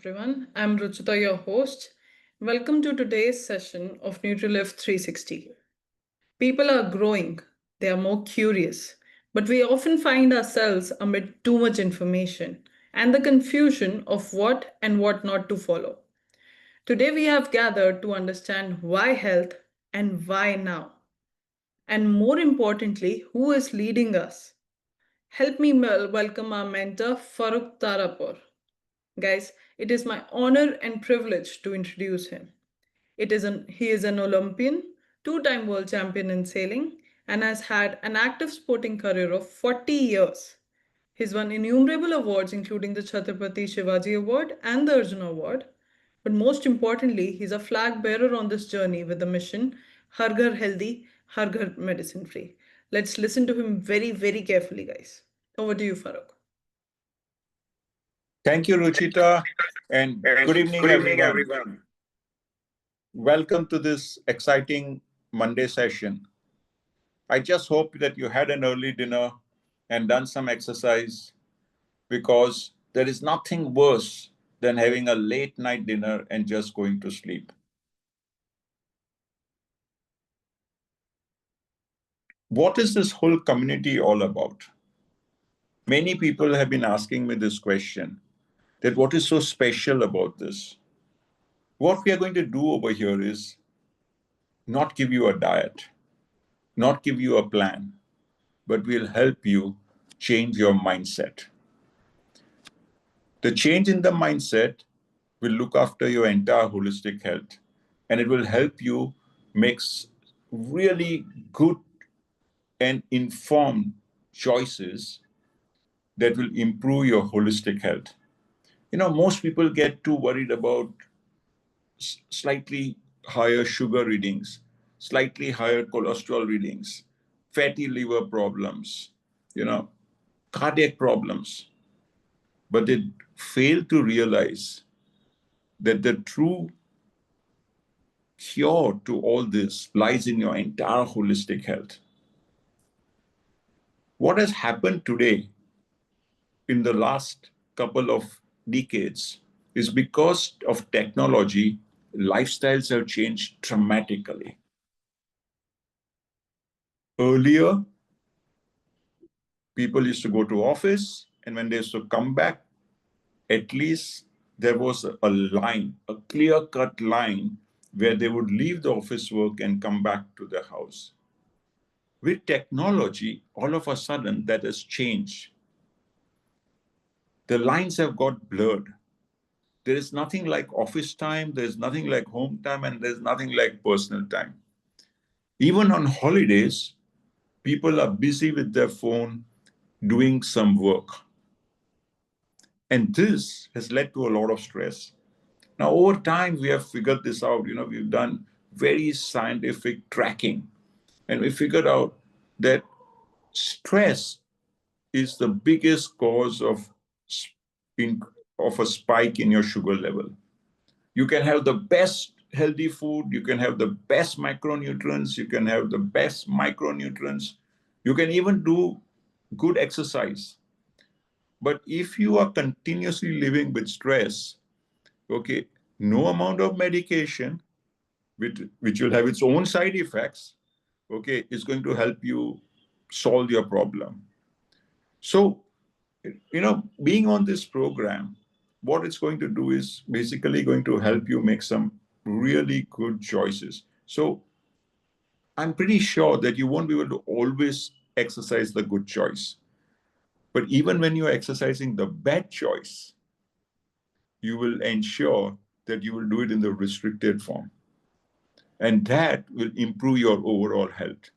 everyone. I'm Ruchita, your host. Welcome to today's session of NutriLift 360. People are growing, they are more curious, but we often find ourselves amid too much information and the confusion of what and what not to follow. Today, we have gathered to understand why health and why now, and more importantly, who is leading us. Help me welcome our mentor, Farooq Tarapur. Guys, it is my honor and privilege to introduce him. He is an Olympian, two-time world champion in sailing, and has had an active sporting career of 40 years. He's won innumerable awards, including the Chhatrapati Shivaji Award and the Arjuna Award. But most importantly, he's a flag bearer on this journey with the mission Har Ghar Healthy, Har Ghar Medicine Free. Let's listen to him very, very carefully, guys. Over to you, Farooq. Thank you, Ruchita, and good evening, everyone. Welcome to this exciting Monday session. I just hope that you had an early dinner and done some exercise, because there is nothing worse than having a late night dinner and just going to sleep. What is this whole community all about? Many people have been asking me this question, that what is so special about this? What we are going to do over here is not give you a diet, not give you a plan, but we'll help you change your mindset. The change in the mindset will look after your entire holistic health, and it will help you make really good and informed choices that will improve your holistic health. Most people get too worried about slightly higher sugar readings, slightly higher cholesterol readings, fatty liver problems, cardiac problems. But they fail to realize that the true cure to all this lies in your entire holistic health. What has happened today in the last couple of decades is because of technology, lifestyles have changed dramatically. Earlier, people used to go to office, and when they used to come back, at least there was a line, a clear-cut line, where they would leave the office work and come back to their house. With technology, all of a sudden, that has changed. The lines have got blurred. There is nothing like office time, there's nothing like home time, and there's nothing like personal time. Even on holidays, people are busy with their phone doing some work. And this has led to a lot of stress. Now, over time, we have figured this out. We've done very scientific tracking, and we figured out that stress is the biggest cause of a spike in your sugar level. You can have the best healthy food, you can have the best macronutrients, you can have the best micronutrients, you can even do good exercise. But if you are continuously living with stress, okay, no amount of medication, which will have its own side effects, okay, is going to help you solve your problem. So, being on this program, what it's going to do is basically going to help you make some really good choices. So I'm pretty sure that you won't be able to always exercise the good choice. But even when you're exercising the bad choice, you will ensure that you will do it in the restricted form. And that will improve your overall health.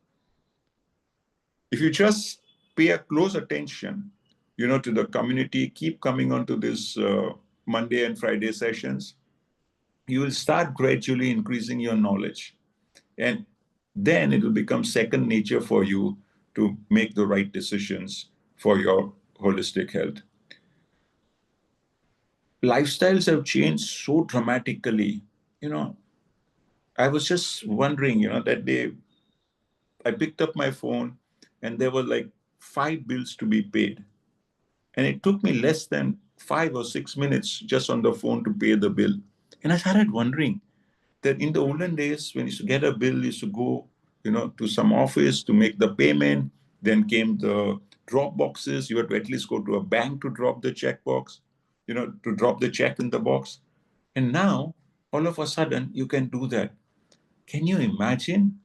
If you just pay a close attention, to the community, keep coming onto this Monday and Friday sessions, you will start gradually increasing your knowledge. And then it will become second nature for you to make the right decisions for your holistic health. Lifestyles have changed so dramatically. I was just wondering, that day I picked up my phone and there were like 5 bills to be paid. And it took me less than 5 or 6 minutes just on the phone to pay the bill. And I started wondering that in the olden days, when you used to get a bill, you used to go, to some office to make the payment. Then came the drop boxes. You had to at least go to a bank to drop the check box, to drop the check in the box. And now, all of a sudden, you can do that. Can you imagine?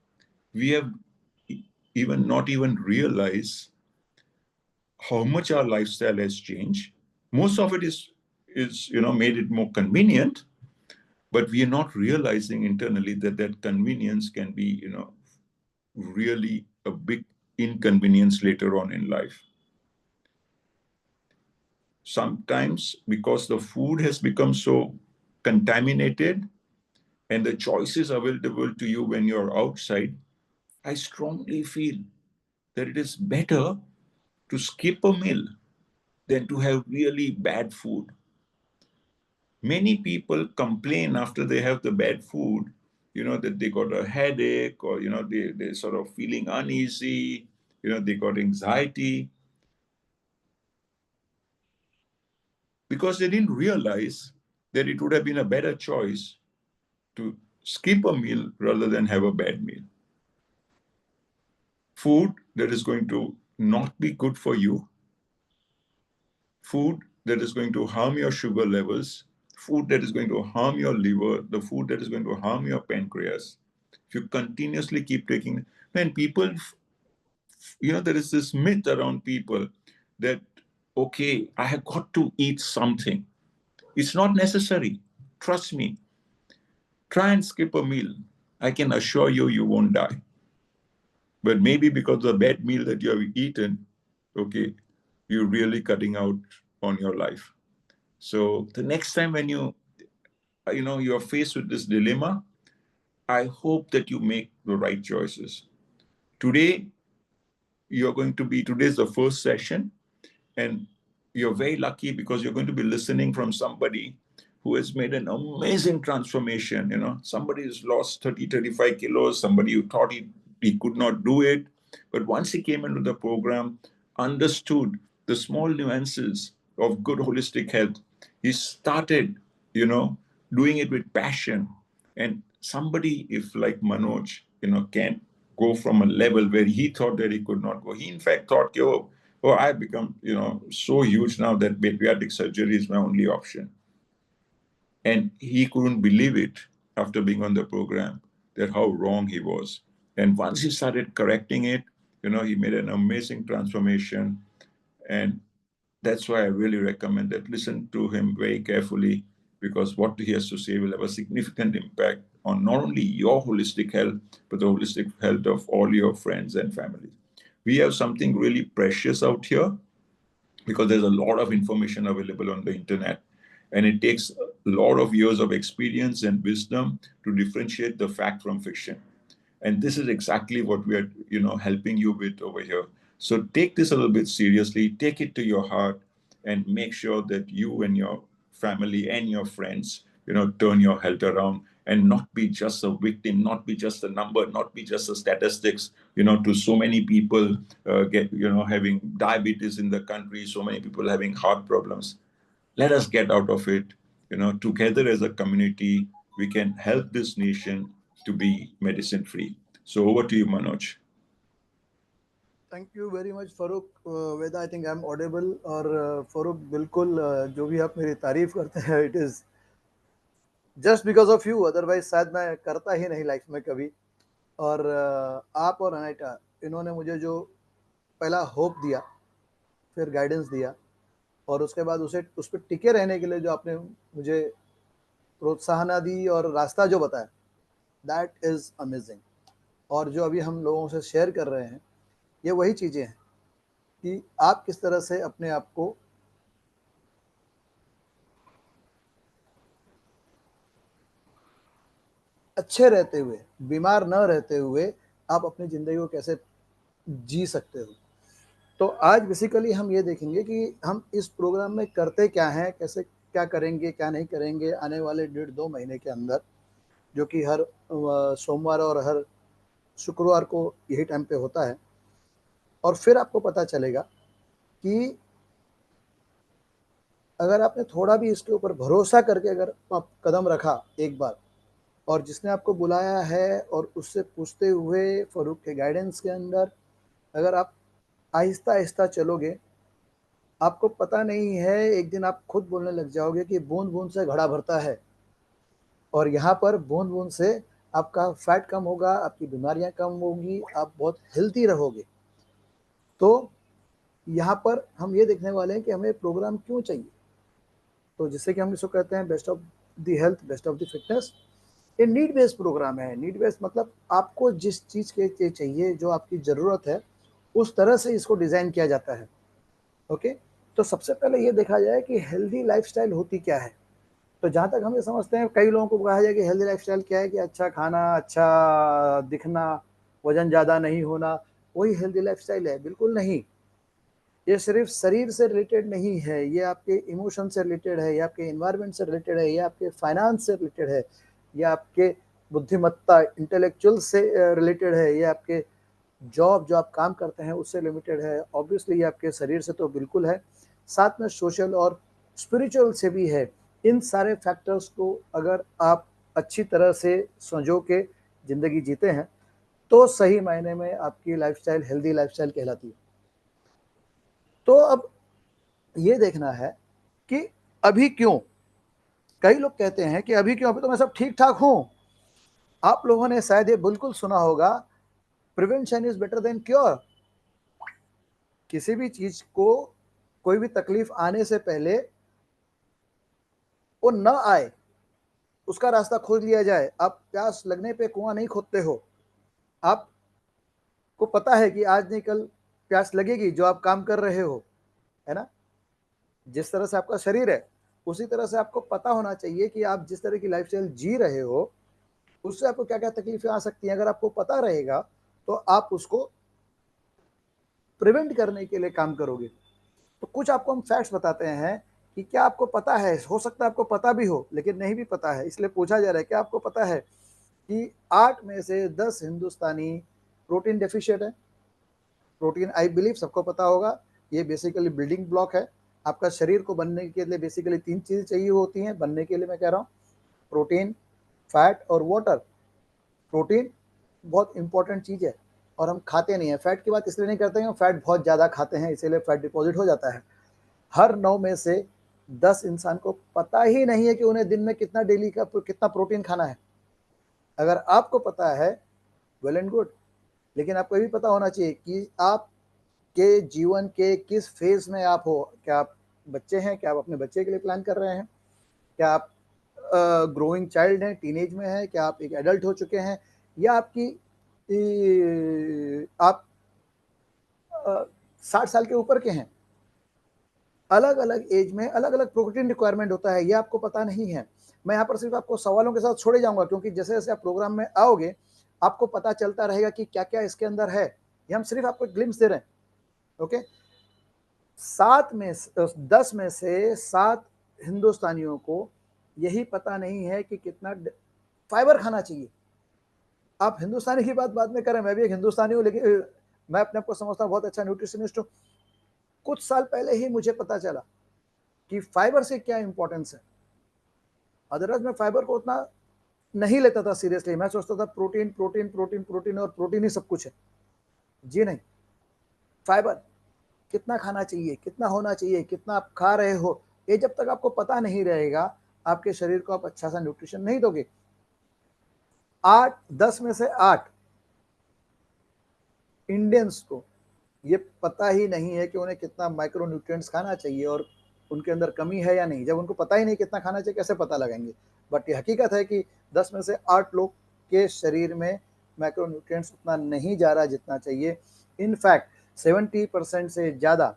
We have even not even realized how much our lifestyle has changed. Most of it is made it more convenient, but we are not realizing internally that that convenience can be really a big inconvenience later on in life. Sometimes because the food has become so contaminated and the choices available to you when you're outside, I strongly feel that it is better to skip a meal than to have really bad food. Many people complain after they have the bad food, that they got a headache, or they're sort of feeling uneasy, they got anxiety, because they didn't realize that it would have been a better choice to skip a meal rather than have a bad meal. Food that is going to not be good for you, food that is going to harm your sugar levels, food that is going to harm your liver, the food that is going to harm your pancreas. If you continuously keep taking, when people, there is this myth around people that, okay, I have got to eat something. It's not necessary. Trust me. Try and skip a meal. I can assure you, you won't die. But maybe because of the bad meal that you have eaten, okay, you're really cutting out on your life. So the next time when you're faced with this dilemma, I hope that you make the right choices. Today, today's the first session, and you're very lucky because you're going to be listening from somebody who has made an amazing transformation. Somebody who's lost 30, 35 kilos, somebody who thought he could not do it. But once he came into the program, understood the small nuances of good holistic health, he started, doing it with passion. And somebody, if like Manoj, can go from a level where he thought that he could not go. He in fact thought, I've become, so huge now that bariatric surgery is my only option. And he couldn't believe it after being on the program, that how wrong he was. And once he started correcting it, he made an amazing transformation. And that's why I really recommend that listen to him very carefully, because what he has to say will have a significant impact on not only your holistic health, but the holistic health of all your friends and family. We have something really precious out here because there's a lot of information available on the internet, and it takes a lot of years of experience and wisdom to differentiate the fact from fiction. And this is exactly what we are helping you with over here. So take this a little bit seriously, take it to your heart, and make sure that you and your family and your friends turn your health around, and not be just a victim, not be just a number, not be just a statistics. To so many people get having diabetes in the country, so many people having heart problems. Let us get out of it. Together as a community, we can help this nation to be medicine free. So over to you, Manoj. Thank you very much Farooq Veda I think I am audible और फारूक बिल्कुल जो भी आप मेरी तारीफ करते हैं it is just because of you otherwise शायद मैं करता ही नहीं लाइफ में कभी और आप और अनाइटा इन्होंने मुझे जो पहला होप दिया फिर गाइडेंस दिया और उसके बाद उस पर टिके रहने के लिए जो आपने मुझे प्रोत्साहन दी और रास्ता जो बताया दैट इज़ अमेजिंग और जो अभी हम लोगों से शेयर कर रहे हैं ये वही चीज़ें हैं कि आप किस तरह से अपने आप को अच्छे रहते हुए बीमार न रहते हुए आप अपनी ज़िंदगी को कैसे जी सकते हो। तो आज बेसिकली हम ये देखेंगे कि हम इस प्रोग्राम में करते क्या हैं, कैसे क्या करेंगे, क्या नहीं करेंगे आने वाले 1.5-2 महीने के अंदर, जो कि हर सोमवार और हर शुक्रवार को यही टाइम पे होता है। और फिर आपको पता चलेगा कि अगर आपने थोड़ा भी इसके ऊपर भरोसा करके अगर आप कदम रखा एक बार, और जिसने आपको बुलाया है और उससे पूछते हुए फ़ारूक के गाइडेंस के अंदर अगर आप आहिस्ता आहिस्ता चलोगे, आपको पता नहीं है एक दिन आप खुद बोलने लग जाओगे कि बूंद बूंद से घड़ा भरता है। और यहाँ पर बूंद बूंद से आपका फैट कम होगा, आपकी बीमारियां कम होंगी, आप बहुत हेल्थी रहोगे। तो यहाँ पर हम ये देखने वाले हैं कि हमें प्रोग्राम क्यों चाहिए। तो जिससे कि हम इसको कहते हैं best of the health, best of the fitness. ये नीड बेस्ड प्रोग्राम है। नीड बेस्ड मतलब आपको जिस चीज़ के लिए चाहिए, जो आपकी ज़रूरत है, उस तरह से इसको डिज़ाइन किया जाता है। ओके, तो सबसे पहले ये देखा जाए कि हेल्दी लाइफस्टाइल होती क्या है। तो जहाँ तक हम ये समझते हैं, कई लोगों को कहा जाए कि हेल्दी लाइफस्टाइल क्या है, कि अच्छा खाना, अच्छा दिखना, वजन ज़्यादा नहीं होना, वही हेल्दी लाइफस्टाइल है। बिल्कुल नहीं। ये सिर्फ शरीर से रिलेटेड नहीं है, ये आपके इमोशन से रिलेटेड है, ये आपके इन्वायरमेंट से रिलेटेड है, ये आपके फाइनेंस से रिलेटेड है, ये आपके बुद्धिमत्ता इंटेलेक्चुअल से रिलेटेड है, ये आपके जॉब जो आप काम करते हैं उससे लिमिटेड है। ऑब्वियसली ये आपके शरीर से तो बिल्कुल है, साथ में सोशल और स्पिरिचुअल से भी है। इन सारे फैक्टर्स को अगर आप अच्छी तरह से संजो के ज़िंदगी जीते हैं, तो सही मायने में आपकी लाइफस्टाइल हेल्दी लाइफस्टाइल कहलाती है। तो अब ये देखना है कि अभी क्यों। कई लोग कहते हैं कि अभी क्यों, अभी तो मैं सब ठीक ठाक हूं। आप लोगों ने शायद ये बिल्कुल सुना होगा, prevention is better than cure. किसी भी चीज को, कोई भी तकलीफ आने से पहले वो न आए, उसका रास्ता खोज लिया जाए। आप प्यास लगने पे कुआं नहीं खोदते हो। आपको पता है कि आज नहीं कल प्यास लगेगी जो आप काम कर रहे हो, है ना। जिस तरह से आपका शरीर है, उसी तरह से आपको पता होना चाहिए कि आप जिस तरह की लाइफस्टाइल जी रहे हो, उससे आपको क्या क्या तकलीफें आ सकती हैं। अगर आपको पता रहेगा तो आप उसको प्रिवेंट करने के लिए काम करोगे। तो कुछ आपको हम फैक्ट्स बताते हैं कि क्या आपको पता है, हो सकता है आपको पता भी हो लेकिन नहीं भी पता है, इसलिए पूछा जा रहा है। क्या आपको पता है कि 8 में से 10 हिंदुस्तानी प्रोटीन डेफिशिएंट है। प्रोटीन आई बिलीव सबको पता होगा, ये बेसिकली बिल्डिंग ब्लॉक है। आपका शरीर को बनने के लिए बेसिकली 3 चीज़ें चाहिए होती हैं। बनने के लिए मैं कह रहा हूँ, प्रोटीन, फैट और वाटर। प्रोटीन बहुत इंपॉर्टेंट चीज़ है और हम खाते नहीं हैं। फैट की बात इसलिए नहीं करते हैं, फैट बहुत ज़्यादा खाते हैं इसीलिए फैट डिपॉजिट हो जाता है। हर 9 में से 10 इंसान को पता ही नहीं है कि उन्हें दिन में कितना डेली का कितना प्रोटीन खाना है। अगर आपको पता है, वेल एंड गुड, लेकिन आपको ये भी पता होना चाहिए कि आपके जीवन के किस फेज में आप हो। क्या आप बच्चे हैं, क्या आप अपने बच्चे के लिए प्लान कर रहे हैं, क्या आप ग्रोइंग चाइल्ड हैं, टीनेज में हैं, क्या आप एक एडल्ट हो चुके हैं, या आपकी आप 60 साल के ऊपर के हैं। अलग अलग एज में अलग अलग प्रोटीन रिक्वायरमेंट होता है, ये आपको पता नहीं है। मैं यहाँ पर सिर्फ आपको सवालों के साथ छोड़े जाऊंगा, क्योंकि जैसे जैसे आप प्रोग्राम में आओगे आपको पता चलता रहेगा कि क्या क्या इसके अंदर है। ये हम सिर्फ आपको ग्लिम्स दे रहे हैं। ओके, 10 में से 7 हिंदुस्तानियों को यही पता नहीं है कि कितना फाइबर खाना चाहिए। आप हिंदुस्तानी की बात बाद में करें, मैं भी एक हिंदुस्तानी हूँ, लेकिन मैं अपने आप को समझता हूँ बहुत अच्छा न्यूट्रिशनिस्ट हूँ। कुछ साल पहले ही मुझे पता चला कि फाइबर से क्या इंपॉर्टेंस है। अदरवाइज मैं फाइबर को उतना नहीं लेता था सीरियसली। मैं सोचता था प्रोटीन प्रोटीन प्रोटीन प्रोटीन और प्रोटीन ही सब कुछ है। जी नहीं, फाइबर कितना खाना चाहिए, कितना होना चाहिए, कितना आप खा रहे हो, ये जब तक आपको पता नहीं रहेगा, आपके शरीर को आप अच्छा सा न्यूट्रिशन नहीं दोगे। 10 में से 8 इंडियंस को ये पता ही नहीं है कि उन्हें कितना माइक्रो न्यूट्रिएंट्स खाना चाहिए और उनके अंदर कमी है या नहीं। जब उनको पता ही नहीं कितना खाना चाहिए, कैसे पता लगाएंगे। बट ये हकीकत है कि 10 में से 8 लोग के शरीर में माइक्रो न्यूट्रिएंट्स उतना नहीं जा रहा जितना चाहिए। इनफैक्ट 70% से ज़्यादा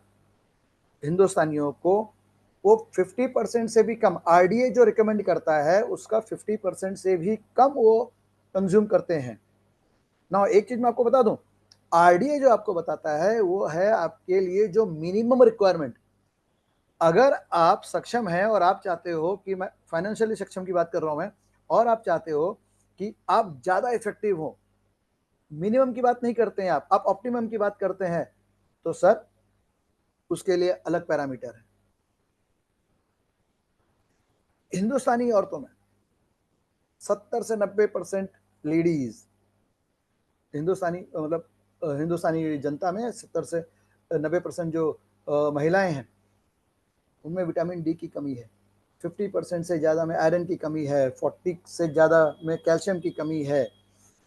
हिंदुस्तानियों को वो 50% से भी कम, आरडीए जो रिकमेंड करता है उसका 50% से भी कम वो कंज्यूम करते हैं ना। एक चीज मैं आपको बता दूं, आरडीए जो आपको बताता है वो है आपके लिए जो मिनिमम रिक्वायरमेंट। अगर आप सक्षम हैं और आप चाहते हो कि, मैं फाइनेंशियली सक्षम की बात कर रहा हूं मैं, और आप चाहते हो कि आप ज्यादा इफेक्टिव हो, मिनिमम की बात नहीं करते हैं आप ऑप्टिमम की बात करते हैं, तो सर उसके लिए अलग पैरामीटर है। हिंदुस्तानी औरतों में 70 से 90% लेडीज, हिंदुस्तानी मतलब हिंदुस्तानी जनता में 70 से 90% जो महिलाएं हैं उनमें विटामिन डी की कमी है, 50% से ज़्यादा में आयरन की कमी है, 40 से ज़्यादा में कैल्शियम की कमी है,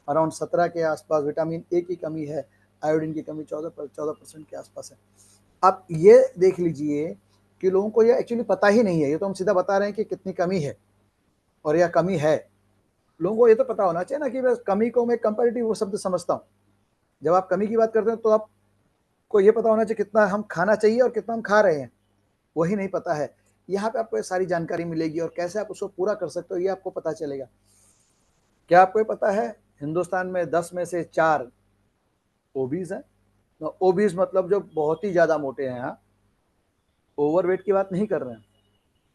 अराउंड 17 के आसपास विटामिन ए की कमी है, आयोडीन की कमी 14% के आसपास है। आप ये देख लीजिए कि लोगों को ये एक्चुअली पता ही नहीं है, ये तो हम सीधा बता रहे हैं कि कितनी कमी है और यह कमी है। लोगों को ये तो पता होना चाहिए ना कि बस कमी को मैं कंपैरेटिव वो शब्द समझता हूँ। जब आप कमी की बात करते हैं तो आपको ये पता होना चाहिए कितना हम खाना चाहिए और कितना हम खा रहे हैं, वही नहीं पता है। यहाँ पे आपको सारी जानकारी मिलेगी और कैसे आप उसको पूरा कर सकते हो ये आपको पता चलेगा। क्या आपको पता है हिंदुस्तान में 10 में से 4 ओबीज हैं। ओबीज मतलब जो बहुत ही ज़्यादा मोटे हैं। यहाँ ओवरवेट की बात नहीं कर रहे हैं,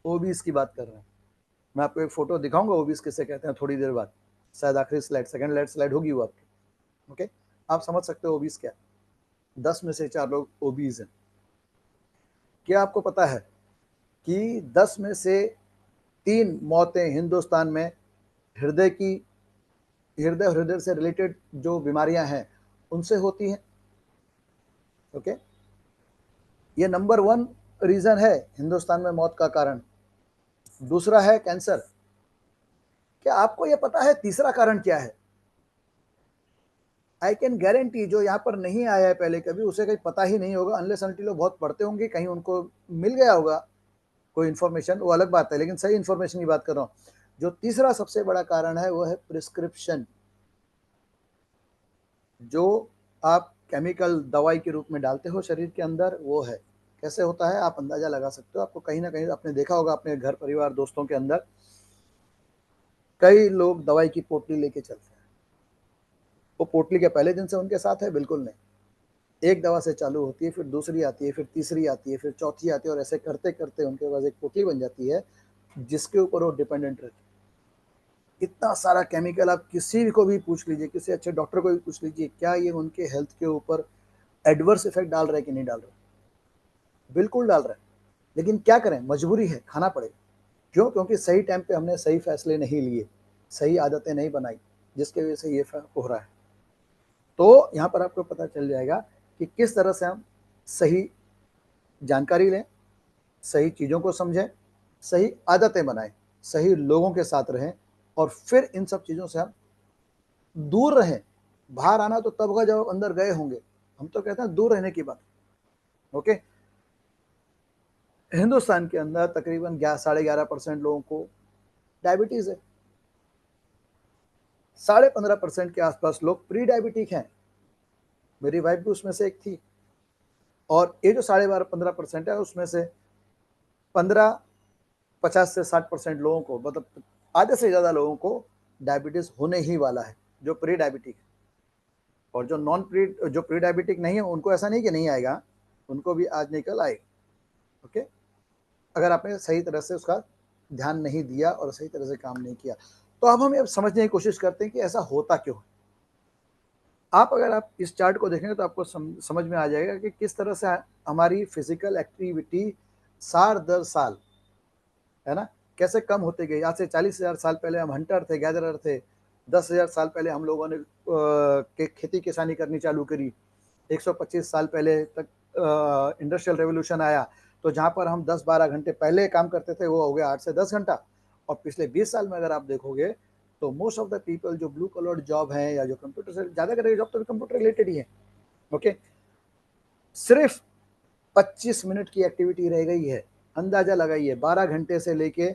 ओबीज की बात कर रहे हैं। मैं आपको एक फोटो दिखाऊंगा ओबीज किसे कहते हैं थोड़ी देर बाद, शायद आखिरी स्लाइड, सेकंड स्लाइड होगी वो आपकी। ओके, आप समझ सकते हो ओबीज क्या, 10 में से 4 लोग ओबीज हैं। क्या आपको पता है कि 10 में से 3 मौतें हिंदुस्तान में हृदय से रिलेटेड जो बीमारियां हैं उनसे होती हैं। ओके, ये नंबर 1 रीजन है हिंदुस्तान में मौत का कारण। दूसरा है कैंसर। क्या आपको यह पता है तीसरा कारण क्या है? आई कैन गारंटी जो यहाँ पर नहीं आया है पहले कभी उसे कहीं पता ही नहीं होगा, अनलेस अनटिल लोग बहुत पढ़ते होंगे, कहीं उनको मिल गया होगा कोई इन्फॉर्मेशन, वो अलग बात है, लेकिन सही इन्फॉर्मेशन की बात कर रहा हूँ। जो तीसरा सबसे बड़ा कारण है वो है प्रिस्क्रिप्शन, जो आप केमिकल दवाई के रूप में डालते हो शरीर के अंदर, वो है। कैसे होता है आप अंदाजा लगा सकते हो। आपको कहीं ना कहीं आपने देखा होगा अपने घर परिवार दोस्तों के अंदर कई लोग दवाई की पोटली लेके चलते हैं। वो पोटली के पहले दिन से उनके साथ है? बिल्कुल नहीं। एक दवा से चालू होती है, फिर दूसरी आती है, फिर तीसरी आती है, फिर चौथी आती है, और ऐसे करते करते उनके पास एक पोटली बन जाती है जिसके ऊपर वो डिपेंडेंट रहते हैं। इतना सारा केमिकल, आप किसी को भी पूछ लीजिए, किसी अच्छे डॉक्टर को भी पूछ लीजिए, क्या ये उनके हेल्थ के ऊपर एडवर्स इफेक्ट डाल रहा है कि नहीं डाल रहा? बिल्कुल डाल रहा है, लेकिन क्या करें, मजबूरी है, खाना पड़ेगा। क्यों? क्योंकि सही टाइम पे हमने सही फैसले नहीं लिए, सही आदतें नहीं बनाई, जिसकी वजह से ये हो रहा है। तो यहाँ पर आपको पता चल जाएगा कि किस तरह से हम सही जानकारी लें, सही चीज़ों को समझें, सही आदतें बनाएं, सही लोगों के साथ रहें, और फिर इन सब चीज़ों से हम दूर रहें। बाहर आना तो तब होगा जब आप अंदर गए होंगे। हम तो कहते हैं दूर रहने की बात। ओके, हिंदुस्तान के अंदर तकरीबन 11.5% लोगों को डायबिटीज़ है, 15.5% के आसपास लोग प्री डायबिटिक हैं। मेरी वाइफ भी उसमें से एक थी। और ये जो 12.5-15% है उसमें से 50 से 60% लोगों को, मतलब आधे से ज़्यादा लोगों को डायबिटीज़ होने ही वाला है, जो प्री डायबिटिक है। और जो प्री डायबिटिक नहीं है उनको ऐसा नहीं कि नहीं आएगा, उनको भी आज नहीं कल आएगा। ओके, अगर आपने सही तरह से उसका ध्यान नहीं दिया और सही तरह से काम नहीं किया। तो अब हम ये समझने की कोशिश करते हैं कि ऐसा होता क्यों है। अगर आप इस चार्ट को देखेंगे तो आपको समझ में आ जाएगा कि किस तरह से हमारी फिजिकल एक्टिविटी साल दर साल, है ना, कैसे कम होते गई। आज से 40,000 साल पहले हम हंटर थे, गैदरर थे। 10,000 साल पहले हम लोगों ने खेती किसानी करनी चालू करी। 125 साल पहले तक इंडस्ट्रियल रेवोल्यूशन आया, तो जहाँ पर हम 10-12 घंटे पहले काम करते थे वो हो गया 8 से 10 घंटा। और पिछले 20 साल में अगर आप देखोगे तो मोस्ट ऑफ द पीपल जो ब्लू कलर्ड जॉब हैं या जो कंप्यूटर से ज़्यादा करेंगे जॉब, तो कंप्यूटर रिलेटेड ही है। ओके, सिर्फ 25 मिनट की एक्टिविटी रह गई है। अंदाजा लगाइए, 12 घंटे से लेके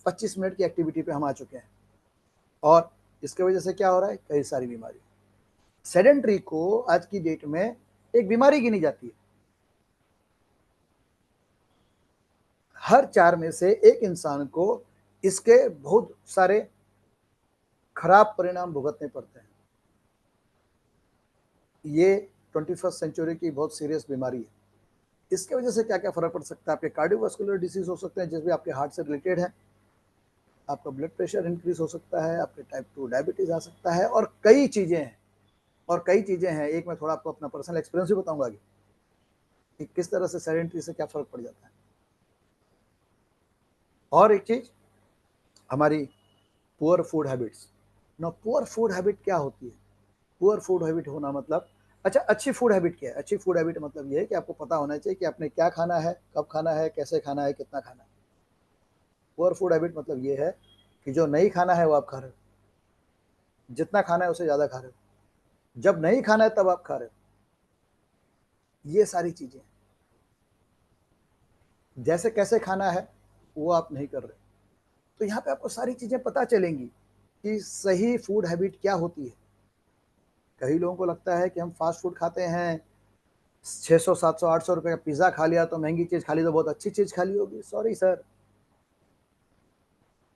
25 मिनट की एक्टिविटी पे हम आ चुके हैं। और इसके वजह से क्या हो रहा है? कई सारी बीमारी। सेडेंट्री को आज की डेट में एक बीमारी गिनी जाती है। हर 4 में से एक इंसान को इसके बहुत सारे खराब परिणाम भुगतने पड़ते हैं। ये 21st सेंचुरी की बहुत सीरियस बीमारी है। इसके वजह से क्या क्या फर्क पड़ सकता है? आपके कार्डियोवास्कुलर डिसीज हो सकते हैं जिसमें आपके हार्ट से रिलेटेड है, आपका ब्लड प्रेशर इंक्रीज हो सकता है, आपके टाइप 2 डायबिटीज आ सकता है, और कई चीजें हैं। एक मैं थोड़ा आपको अपना पर्सनल एक्सपीरियंस भी बताऊंगा आगे कि किस तरह से सेडेंट्री से क्या फर्क पड़ जाता है। और एक चीज, हमारी पुअर फूड हैबिट्स। ना पुअर फूड हैबिट क्या होती है? पुअर फूड हैबिट होना मतलब, अच्छा अच्छी फूड हैबिट क्या है? अच्छी फूड हैबिट मतलब ये है कि आपको पता होना चाहिए कि आपने क्या खाना है, कब खाना है, कैसे खाना है, कितना खाना है। पुअर फूड हैबिट मतलब ये है कि जो नहीं खाना है वो आप खा रहे हो, जितना खाना है उससे ज़्यादा खा रहे हो, जब नहीं खाना है तब आप खा रहे हो। ये सारी चीज़ें जैसे कैसे खाना है वो आप नहीं कर रहे। तो यहाँ पे आपको सारी चीज़ें पता चलेंगी कि सही फूड हैबिट क्या होती है। कई लोगों को लगता है कि हम फास्ट फूड खाते हैं, 600 700 800 रुपए का पिज़्ज़ा खा लिया तो महंगी चीज़ खा ली तो बहुत अच्छी चीज़ खा ली होगी। सॉरी सर,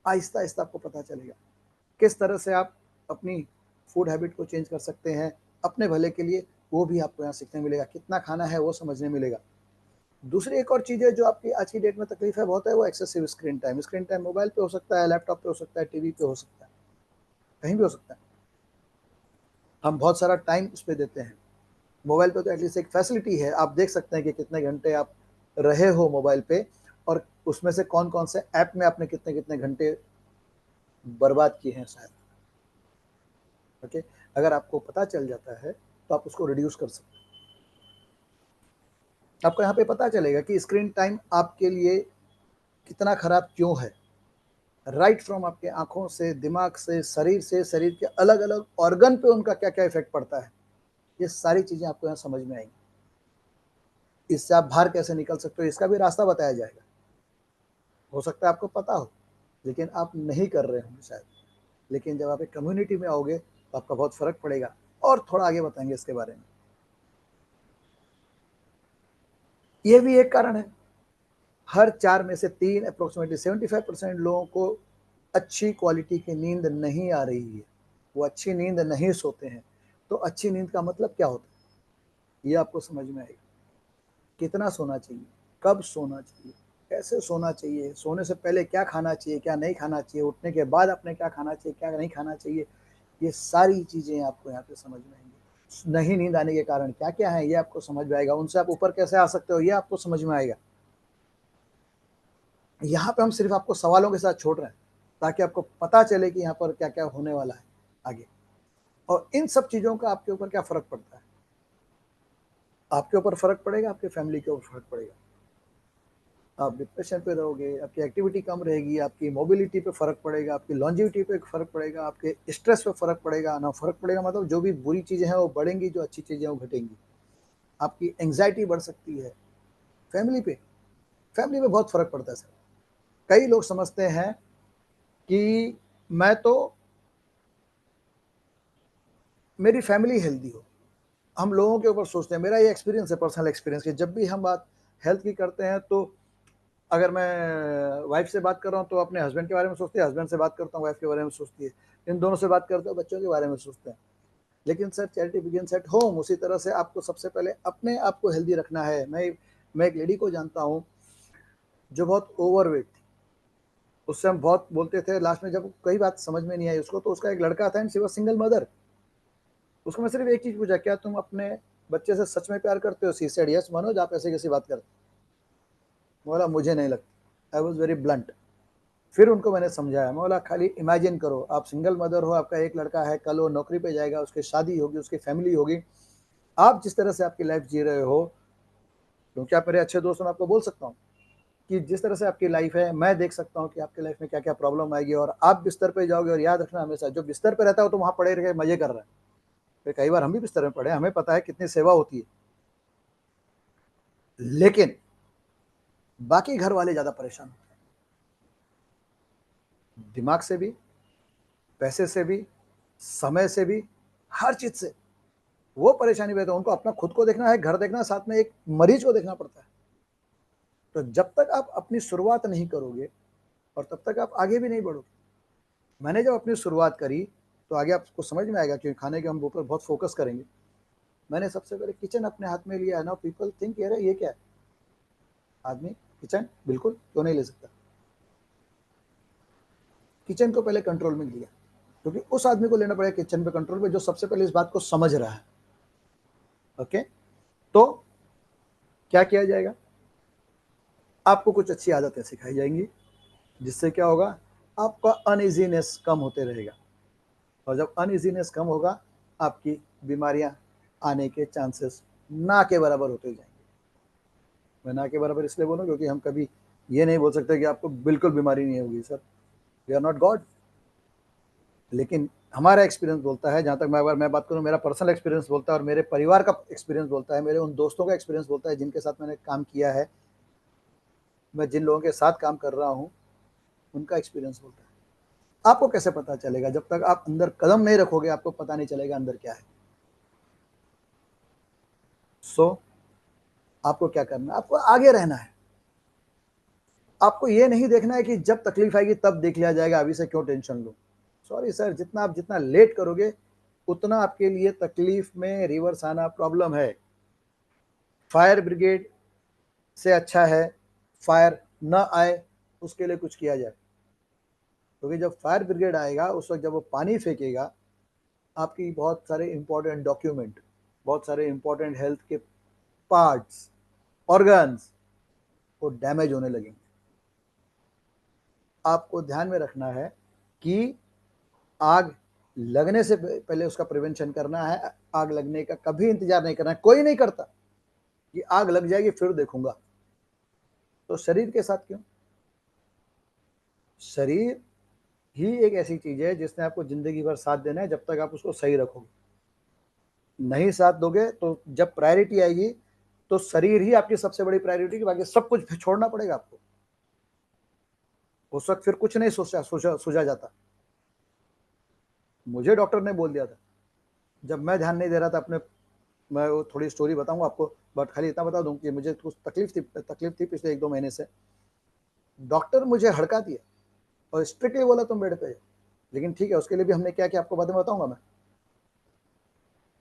आहिस्ता आहिस्ता आपको पता चलेगा किस तरह से आप अपनी फूड हैबिट को चेंज कर सकते हैं अपने भले के लिए। वो भी आपको यहाँ सीखने मिलेगा, कितना खाना है वो समझने मिलेगा। दूसरी एक और चीज़ है जो आपकी आज की डेट में तकलीफ है बहुत है, वो excessive screen time. Screen time mobile पे हो सकता है, लैपटॉप पे हो सकता है, टीवी पे हो सकता है, कहीं भी हो सकता है। हम बहुत सारा टाइम उस पर देते हैं। मोबाइल पे तो एटलीस्ट एक फैसिलिटी है, आप देख सकते हैं कि कितने घंटे आप रहे हो मोबाइल पे, और उसमें से कौन कौन से ऐप में आपने कितने कितने घंटे बर्बाद किए हैं शायद। ओके, अगर आपको पता चल जाता है तो आप उसको रिड्यूस कर सकते हैं। आपको यहाँ पे पता चलेगा कि स्क्रीन टाइम आपके लिए कितना खराब क्यों है। राइट फ्रॉम आपके आंखों से, दिमाग से, शरीर के अलग अलग ऑर्गन पे उनका क्या क्या इफेक्ट पड़ता है, ये सारी चीज़ें आपको यहाँ समझ में आएंगी। इससे आप बाहर कैसे निकल सकते हो इसका भी रास्ता बताया जाएगा। हो सकता है आपको पता हो लेकिन आप नहीं कर रहे होंगे शायद, लेकिन जब आप एक कम्युनिटी में आओगे तो आपका बहुत फर्क पड़ेगा। और थोड़ा आगे बताएंगे इसके बारे में। ये भी एक कारण है, हर 4 में से 3 अप्रोक्सीमेटली 75% लोगों को अच्छी क्वालिटी की नींद नहीं आ रही है, वो अच्छी नींद नहीं सोते हैं। तो अच्छी नींद का मतलब क्या होता है ये आपको समझ में आएगा। कितना सोना चाहिए, कब सोना चाहिए, कैसे सोना चाहिए, सोने से पहले क्या खाना चाहिए, क्या नहीं खाना चाहिए, उठने के बाद आपने क्या खाना चाहिए, क्या नहीं खाना चाहिए, ये सारी चीज़ें आपको यहाँ पे समझ में आएंगी। नहीं नींद आने के कारण क्या क्या है ये आपको समझ में आएगा, उनसे आप ऊपर कैसे आ सकते हो ये आपको समझ में आएगा। यहाँ पे हम सिर्फ आपको सवालों के साथ छोड़ रहे हैं ताकि आपको पता चले कि यहाँ पर क्या क्या होने वाला है आगे, और इन सब चीज़ों का आपके ऊपर क्या फ़र्क पड़ता है। आपके ऊपर फ़र्क पड़ेगा, आपके फैमिली के ऊपर फ़र्क पड़ेगा। आप डिप्रेशन पे रहोगे, आपकी एक्टिविटी कम रहेगी, आपकी मोबिलिटी पे फ़र्क पड़ेगा, आपकी लॉन्जिविटी पे फ़र्क पड़ेगा, आपके स्ट्रेस पे फ़र्क पड़ेगा। ना फ़र्क पड़ेगा मतलब जो भी बुरी चीज़ें हैं वो बढ़ेंगी, जो अच्छी चीज़ें हैं वो घटेंगी। आपकी एंग्जाइटी बढ़ सकती है। फैमिली पे बहुत फ़र्क पड़ता है सर। कई लोग समझते हैं कि मैं तो, मेरी फैमिली हेल्दी हो, हम लोगों के ऊपर सोचते हैं। मेरा ये एक्सपीरियंस है, पर्सनल एक्सपीरियंस, कि जब भी हम बात हेल्थ की करते हैं तो अगर मैं वाइफ से बात कर रहा हूँ तो अपने हस्बैंड के बारे में सोचती है, हस्बैंड से बात करता हूँ वाइफ के बारे में सोचती है, इन दोनों से बात करते हो बच्चों के बारे में सोचते हैं। लेकिन sir charity begins at home, उसी तरह से आपको सबसे पहले अपने आप को हेल्दी रखना है। मैं एक लेडी को जानता हूँ जो बहुत ओवरवेट थी, उससे हम बहुत बोलते थे, लास्ट में जब कई बात समझ में नहीं आई उसको, तो उसका एक लड़का था and she was single mother. उसको मैं सिर्फ एक चीज़ पूछा, क्या तुम अपने बच्चे से सच में प्यार करते हो? शी सेड यस मनोज, आप ऐसे कैसी बात करते? बोला मुझे नहीं लगता। I was very blunt. फिर उनको मैंने समझाया, मैं बोला खाली इमेजिन करो, आप सिंगल मदर हो, आपका एक लड़का है, कल वो नौकरी पे जाएगा, उसकी शादी होगी, उसकी फैमिली होगी, आप जिस तरह से आपकी लाइफ जी रहे हो, क्योंकि आप मेरे अच्छे दोस्त हो, मैं आपको बोल सकता हूँ कि जिस तरह से आपकी लाइफ है, मैं देख सकता हूँ कि आपकी लाइफ में क्या क्या प्रॉब्लम आएगी, और आप बिस्तर पे जाओगे। और याद रखना हमेशा, जो बिस्तर पे रहता है वो तो वहाँ पड़े रह के मजे कर रहा है। फिर कई बार हम भी बिस्तर में पड़े, हमें पता है कितनी सेवा होती है, लेकिन बाकी घर वाले ज़्यादा परेशान होते हैं, दिमाग से भी, पैसे से भी, समय से भी, हर चीज़ से वो परेशानी में। तो उनको अपना खुद को देखना है, घर देखना है, साथ में एक मरीज को देखना पड़ता है। तो जब तक आप अपनी शुरुआत नहीं करोगे और तब तक आप आगे भी नहीं बढ़ोगे। मैंने जब अपनी शुरुआत करी तो आगे आपको समझ में आएगा, क्योंकि खाने के हम ऊपर बहुत फोकस करेंगे। मैंने सबसे पहले किचन अपने हाथ में लिया। नाउ पीपल थिंक यार ये क्या है, आदमी किचन बिल्कुल क्यों नहीं ले सकता। किचन को पहले कंट्रोल में लिया, क्योंकि उस आदमी को लेना पड़ेगा किचन पे कंट्रोल पे जो सबसे पहले इस बात को समझ रहा है। ओके, तो क्या किया जाएगा, आपको कुछ अच्छी आदतें सिखाई जाएंगी, जिससे क्या होगा, आपका अनइजीनेस कम होते रहेगा, और जब अनइजीनेस कम होगा आपकी बीमारियां आने के चांसेस ना के बराबर होते जाएंगे। मैं ना के बराबर इसलिए बोलूँ क्योंकि हम कभी ये नहीं बोल सकते कि आपको बिल्कुल बीमारी नहीं होगी sir, we are not God. लेकिन हमारा एक्सपीरियंस बोलता है, जहाँ तक मैं बात करूँ, मेरा पर्सनल एक्सपीरियंस बोलता है और मेरे परिवार का एक्सपीरियंस बोलता है, मेरे उन दोस्तों का एक्सपीरियंस बोलता है जिनके साथ मैंने काम किया है, मैं जिन लोगों के साथ काम कर रहा हूँ उनका एक्सपीरियंस बोलता है। आपको कैसे पता चलेगा? जब तक आप अंदर कदम नहीं रखोगे आपको पता नहीं चलेगा अंदर क्या है। सो आपको क्या करना है? आपको आगे रहना है। आपको ये नहीं देखना है कि जब तकलीफ आएगी तब देख लिया जाएगा, अभी से क्यों टेंशन लो। सॉरी सर, जितना लेट करोगे उतना आपके लिए तकलीफ में रिवर्स आना प्रॉब्लम है। फायर ब्रिगेड से अच्छा है फायर न आए, उसके लिए कुछ किया जाए। क्योंकि जब फायर ब्रिगेड आएगा उस वक्त जब वो पानी फेंकेगा, आपकी बहुत सारे इंपॉर्टेंट डॉक्यूमेंट, बहुत सारे इंपॉर्टेंट हेल्थ के पार्ट्स, ऑर्गन्स वो डैमेज होने लगेंगे। आपको ध्यान में रखना है कि आग लगने से पहले उसका प्रिवेंशन करना है। आग लगने का कभी इंतजार नहीं करना है, कोई नहीं करता कि आग लग जाएगी फिर देखूंगा। तो शरीर के साथ क्यों? शरीर ही एक ऐसी चीज है जिसने आपको जिंदगी भर साथ देना है जब तक आप उसको सही रखोगे। नहीं साथ दोगे तो जब प्रायोरिटी आएगी तो शरीर ही आपकी सबसे बड़ी प्रायोरिटी की, बाकी सब कुछ छोड़ना पड़ेगा आपको। उस वक्त फिर कुछ नहीं सोचा जाता। मुझे डॉक्टर ने बोल दिया था, जब मैं ध्यान नहीं दे रहा था अपने, मैं वो थोड़ी स्टोरी बताऊंगा आपको, बट खाली इतना बता दूं कि मुझे कुछ तकलीफ थी पिछले 1-2 महीने से। डॉक्टर मुझे हड़का दिया और स्ट्रिक्टली बोला तुम बेड पे जाओ। लेकिन ठीक है, उसके लिए भी हमने क्या किया आपको बाद में बताऊंगा मैं।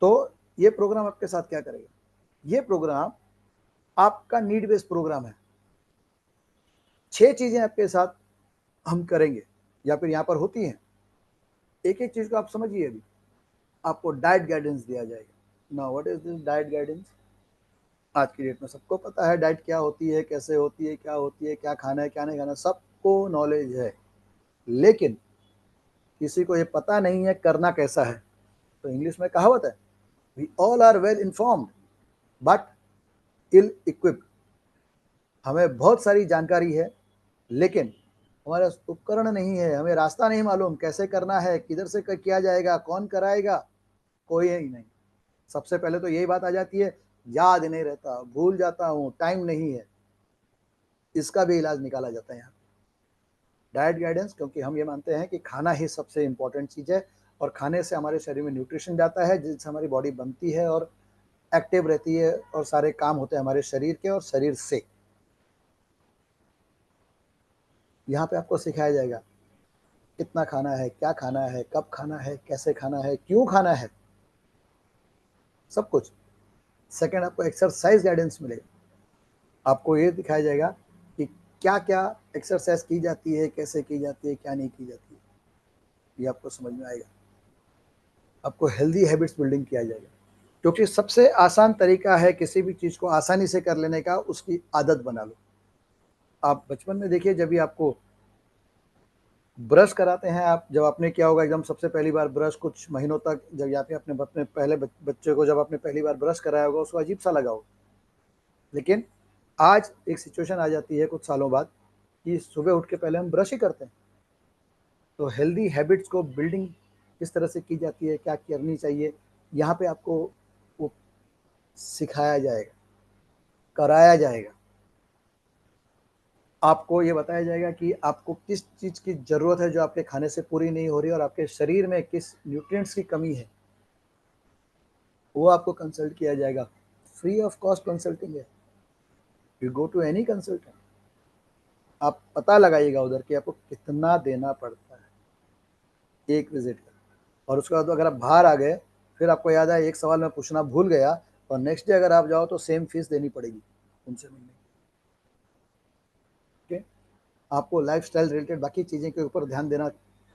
तो ये प्रोग्राम आपके साथ क्या करेगा? ये प्रोग्राम आपका नीड बेस्ड प्रोग्राम है। 6 चीजें आपके साथ हम करेंगे या फिर यहाँ पर होती हैं। एक एक चीज को आप समझिए। अभी आपको डाइट गाइडेंस दिया जाएगा। Now what is this diet guidance? आज की डेट में सबको पता है डाइट क्या होती है, कैसे होती है, क्या होती है, क्या खाना है, क्या नहीं खाना, सबको नॉलेज है। लेकिन किसी को ये पता नहीं है करना कैसा है। तो इंग्लिश में कहावत है, we all are well informed but ill equipped. हमें बहुत सारी जानकारी है लेकिन हमारे पास उपकरण नहीं है, हमें रास्ता नहीं मालूम कैसे करना है, किधर से किया जाएगा, कौन कराएगा, कोई ही नहीं। सबसे पहले तो यही बात आ जाती है, याद नहीं रहता, भूल जाता हूँ, टाइम नहीं है। इसका भी इलाज निकाला जाता है यहाँ डाइट गाइडेंस, क्योंकि हम ये मानते हैं कि खाना ही सबसे इंपॉर्टेंट चीज़ है और खाने से हमारे शरीर में न्यूट्रिशन जाता है जिससे हमारी बॉडी बनती है और एक्टिव रहती है और सारे काम होते हैं हमारे शरीर के और शरीर से। यहाँ पे आपको सिखाया जाएगा कितना खाना है, क्या खाना है, कब खाना है, कैसे खाना है, क्यों खाना है, सब कुछ। सेकंड, आपको एक्सरसाइज गाइडेंस मिलेगा। आपको ये दिखाया जाएगा कि क्या क्या एक्सरसाइज की जाती है, कैसे की जाती है, क्या नहीं की जाती है, ये आपको समझ में आएगा। आपको हेल्दी हैबिट्स बिल्डिंग किया जाएगा, क्योंकि सबसे आसान तरीका है किसी भी चीज़ को आसानी से कर लेने का, उसकी आदत बना लो। आप बचपन में देखिए, जब भी आपको ब्रश कराते हैं, आप जब आपने किया होगा एकदम सबसे पहली बार ब्रश, कुछ महीनों तक जब या फिर अपने पहले बच्चे को जब आपने पहली बार ब्रश कराया होगा उसको अजीब सा लगा होगा। लेकिन आज एक सिचुएशन आ जाती है कुछ सालों बाद कि सुबह उठ के पहले हम ब्रश ही करते हैं। तो हेल्दी हैबिट्स को बिल्डिंग किस तरह से की जाती है, क्या करनी चाहिए, यहाँ पे आपको वो सिखाया जाएगा, कराया जाएगा। आपको ये बताया जाएगा कि आपको किस चीज़ की ज़रूरत है जो आपके खाने से पूरी नहीं हो रही और आपके शरीर में किस न्यूट्रिएंट्स की कमी है, वो आपको कंसल्ट किया जाएगा। फ्री ऑफ कॉस्ट कंसल्टिंग है। You go to any consultant, आप पता लगाइएगा उधर कि आपको कितना देना पड़ता है एक विजिट का। और उसके बाद अगर आप बाहर आ गए, फिर आपको याद आया एक सवाल मैं पूछना भूल गया, और नेक्स्ट डे अगर आप जाओ तो सेम फीस देनी पड़ेगी उनसे मिलने की। ठीक है? आपको लाइफस्टाइल रिलेटेड बाकी चीज़ें के ऊपर ध्यान देना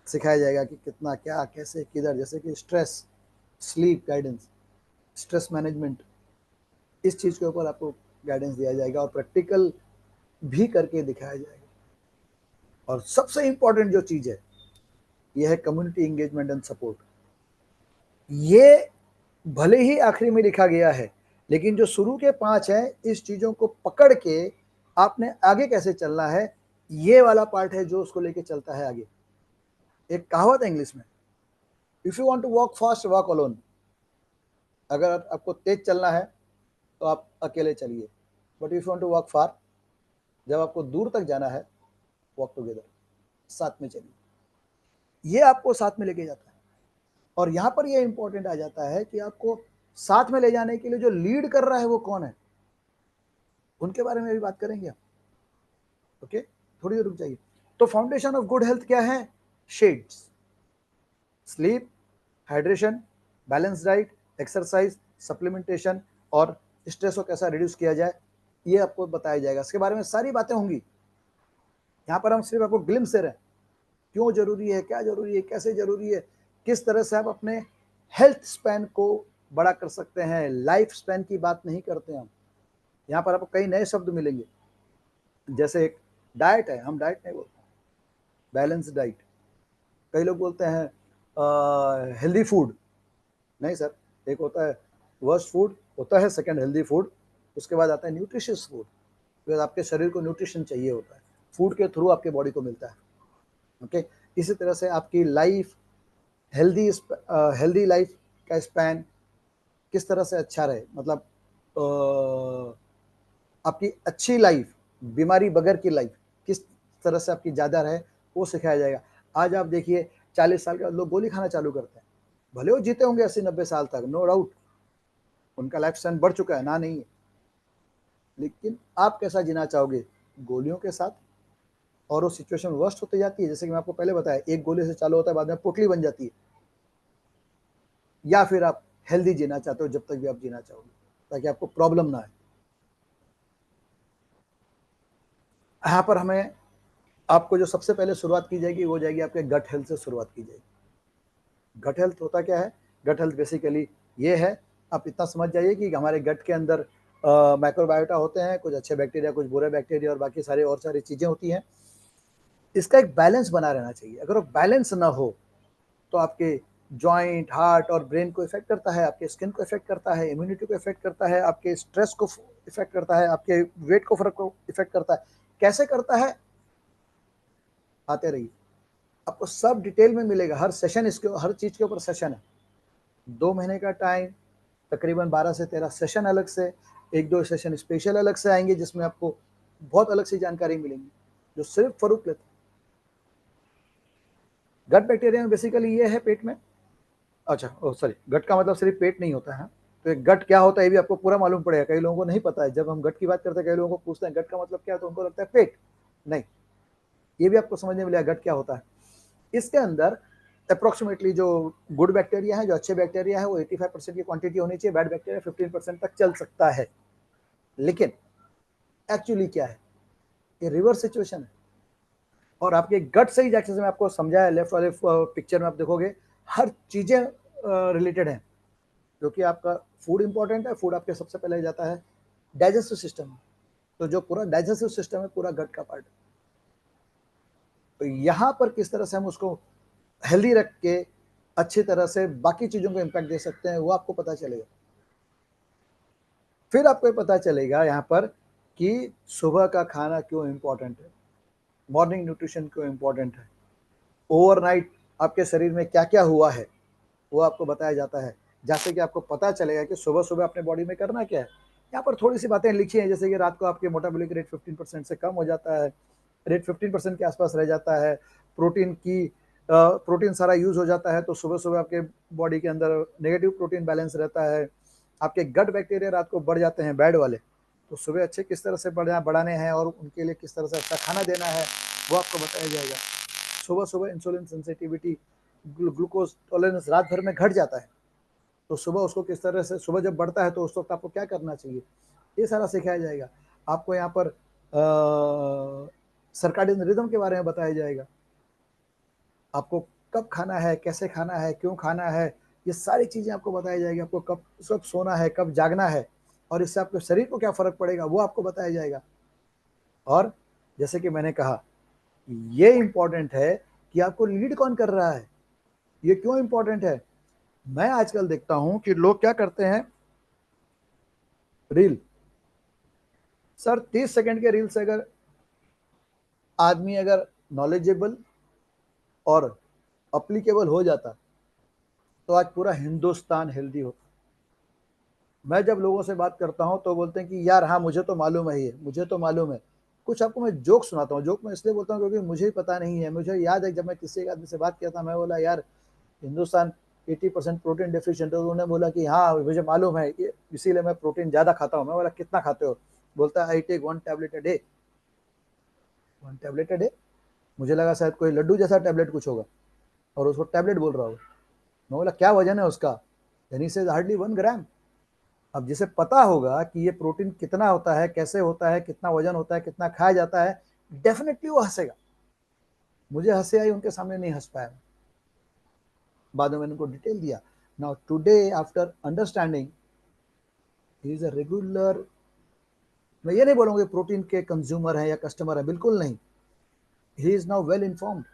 सिखाया जाएगा कि कितना, क्या, कैसे, किधर, जैसे कि stress, sleep guidance, stress management, इस चीज़ के ऊपर आपको गाइडेंस दिया जाएगा और प्रैक्टिकल भी करके दिखाया जाएगा। और सबसे इंपॉर्टेंट जो चीज है यह है कम्युनिटी एंगेजमेंट एंड सपोर्ट। ये भले ही आखिरी में लिखा गया है, लेकिन जो शुरू के 5 हैं, इस चीजों को पकड़ के आपने आगे कैसे चलना है, ये वाला पार्ट है जो उसको लेके चलता है आगे। एक कहावत है इंग्लिश में, if you want to walk fast walk alone. अगर आपको तेज चलना है तो आप अकेले चलिए, but if you want to walk far, जब आपको दूर तक जाना है, वॉक टुगेदर, साथ में चलिए। ये आपको साथ में लेके जाता है। और यहां पर ये इंपॉर्टेंट आ जाता है कि आपको साथ में ले जाने के लिए जो लीड कर रहा है वो कौन है, उनके बारे में भी बात करेंगे हम। ओके, थोड़ी देर रुक जाइए। तो फाउंडेशन ऑफ गुड हेल्थ क्या है? Shades, sleep, hydration, balance diet, exercise, supplementation और स्ट्रेस को कैसा रिड्यूस किया जाए, ये आपको बताया जाएगा। इसके बारे में सारी बातें होंगी। यहाँ पर हम सिर्फ आपको ग्लिम्स दे रहे हैं, क्यों जरूरी है, क्या जरूरी है, कैसे जरूरी है, किस तरह से आप अपने हेल्थ स्पैन को बड़ा कर सकते हैं। लाइफ स्पैन की बात नहीं करते हम यहाँ पर। आपको कई नए शब्द मिलेंगे, जैसे एक डाइट है, हम डाइट नहीं बोलते, बैलेंस डाइट। कई लोग बोलते हैं हेल्दी फूड, नहीं सर। एक होता है वर्स्ट फूड, होता है सेकंड हेल्दी फूड, उसके बाद आता है न्यूट्रिशियस फूड, बिकॉज आपके शरीर को न्यूट्रिशन चाहिए होता है, फूड के थ्रू आपके बॉडी को मिलता है। ओके, इसी तरह से आपकी लाइफ हेल्दी लाइफ का स्पैन किस तरह से अच्छा रहे, मतलब आपकी अच्छी लाइफ, बीमारी बगैर की लाइफ किस तरह से आपकी ज़्यादा रहे, वो सिखाया जाएगा। आज आप देखिए 40 साल के लोग गोली खाना चालू करते हैं, भले वो जीते होंगे 80-90 साल तक, नो डाउट, उनका लाइफ स्पैन बढ़ चुका है, ना नहीं है, लेकिन आप कैसा जीना चाहोगे, गोलियों के साथ? और वो सिचुएशन वर्स्ट होती जाती है, जैसे कि मैं आपको पहले बताया, एक गोली से चालू होता है, बाद में पोटली बन जाती है। या फिर आप हेल्दी जीना चाहते हो जब तक भी आप जीना चाहोगे, ताकि आपको प्रॉब्लम ना आए। यहाँ पर हमें आपको जो सबसे पहले शुरुआत की जाएगी वो जाएगी आपके गट हेल्थ से शुरुआत की जाएगी। गट हेल्थ होता क्या है? गट हेल्थ बेसिकली ये है, आप इतना समझ जाइए कि हमारे गट के अंदर माइक्रोबायोटा होते हैं, कुछ अच्छे बैक्टीरिया, कुछ बुरे बैक्टीरिया और बाकी सारी चीज़ें होती हैं। इसका एक बैलेंस बना रहना चाहिए। अगर वो बैलेंस ना हो तो आपके जॉइंट, हार्ट और ब्रेन को इफेक्ट करता है, आपके स्किन को इफेक्ट करता है, इम्यूनिटी को इफेक्ट करता है, आपके स्ट्रेस को इफेक्ट करता है, आपके वेट को फर्क को इफेक्ट करता है। कैसे करता है, आते रहिए, आपको सब डिटेल में मिलेगा। हर सेशन इसके, हर चीज के ऊपर सेशन है। 2 महीने का टाइम, तकरीबन 12 से 13 सेशन अलग से, 1-2 सेशन स्पेशल अलग से आएंगे, जिसमें आपको बहुत अलग सी जानकारी मिलेंगी जो सिर्फ फरूक लेते हैं। गट बैक्टीरिया में बेसिकली ये है पेट में, अच्छा सॉरी, गट का मतलब सिर्फ पेट नहीं होता है। तो एक गट क्या होता है ये भी आपको पूरा मालूम पड़ेगा। कई लोगों को नहीं पता है, जब हम गट की बात करते हैं कई लोगों को पूछते हैं गट का मतलब क्या है, तो उनको लगता है पेट, नहीं, ये भी आपको समझने मिलेगा गट क्या होता है। इसके अंदर अप्रोक्सीमेटली जो गुड बैक्टीरिया है, जो अच्छे बैक्टीरिया है, वो 85% की क्वांटिटी होनी चाहिए, बैड बैक्टीरिया 15% तक चल सकता है। लेकिन एक्चुअली क्या है, ये रिवर्स सिचुएशन है। और आपके गट से ही, जैसे मैं आपको समझाया, लेफ्ट वाले पिक्चर में आप देखोगे हर चीजें रिलेटेड है, क्योंकि आपका फूड इंपॉर्टेंट है। फूड आपके सबसे पहले जाता है डाइजेस्टिव सिस्टम में, तो जो पूरा डाइजेस्टिव सिस्टम है पूरा गट का पार्ट। तो यहाँ पर किस तरह से हम उसको हेल्दी रख के अच्छी तरह से बाकी चीजों को इम्पैक्ट दे सकते हैं, वो आपको पता चलेगा। फिर आपको पता चलेगा यहाँ पर कि सुबह का खाना क्यों इम्पोर्टेंट है, मॉर्निंग न्यूट्रिशन क्यों इम्पोर्टेंट है, ओवरनाइट आपके शरीर में क्या क्या हुआ है वो आपको बताया जाता है, जैसे कि आपको पता चलेगा कि सुबह सुबह अपने बॉडी में करना क्या है। यहाँ पर थोड़ी सी बातें लिखी हैं, जैसे कि रात को आपके मोटाबॉलिक रेट 15% से कम हो जाता है, रेट 15% के आसपास रह जाता है, प्रोटीन सारा यूज हो जाता है, तो सुबह सुबह आपके बॉडी के अंदर नेगेटिव प्रोटीन बैलेंस रहता है। आपके गट बैक्टीरिया रात को बढ़ जाते हैं, बैड वाले, तो सुबह अच्छे किस तरह से बढ़ाने हैं और उनके लिए किस तरह से अच्छा खाना देना है वो आपको बताया जाएगा। सुबह सुबह इंसुलिन सेंसिटिविटी, ग्लूकोज टॉलरेंस रात भर में घट जाता है, तो सुबह उसको किस तरह से, सुबह जब बढ़ता है तो उस वक्त आपको क्या करना चाहिए, ये सारा सिखाया जाएगा आपको। यहाँ पर सर्काडियन रिदम के बारे में बताया जाएगा, आपको कब खाना है, कैसे खाना है, क्यों खाना है, ये सारी चीजें आपको बताई जाएगी। आपको कब सोना है, कब जागना है, और इससे आपके शरीर को क्या फर्क पड़ेगा वो आपको बताया जाएगा। और जैसे कि मैंने कहा ये इंपॉर्टेंट है कि आपको लीड कौन कर रहा है। ये क्यों इंपॉर्टेंट है? मैं आजकल देखता हूं कि लोग क्या करते हैं, रील, सर 30 सेकंड के रील से अगर आदमी अगर नॉलेजेबल और अप्लीकेबल हो जाता तो आज पूरा हिंदुस्तान हेल्दी होता। मैं जब लोगों से बात करता हूं तो बोलते हैं कि यार हाँ मुझे तो मालूम है, ये मुझे तो मालूम है। कुछ आपको मैं जोक सुनाता हूँ, जोक मैं इसलिए बोलता हूँ क्योंकि मुझे ही पता नहीं है। मुझे याद है जब मैं किसी एक आदमी से बात किया था, मैं बोला यार हिंदुस्तान 80% प्रोटीन डिफिशिएंट है। उन्होंने बोला कि हाँ मुझे मालूम है, इसीलिए मैं प्रोटीन ज़्यादा खाता हूँ। मैं बोला कितना खाते हो? बोलता है I take 1 tablet a day. 1 tablet a day, मुझे लगा शायद कोई लड्डू जैसा टैबलेट कुछ होगा और उसको टैबलेट बोल रहा होगा। मैं बोला क्या वजन है उसका? यानी से हार्डली 1 ग्राम। अब जिसे पता होगा कि ये प्रोटीन कितना होता है, कैसे होता है, कितना वजन होता है, कितना खाया जाता है, डेफिनेटली वो हंसेगा। मुझे हंसी आई, उनके सामने नहीं हंस पाया। बाद में मैंने उनको डिटेल दिया। Now today after understanding, he is a regular, मैं ये नहीं बोलूंगा प्रोटीन के कंज्यूमर है या कस्टमर है, बिल्कुल नहीं। He is now well informed.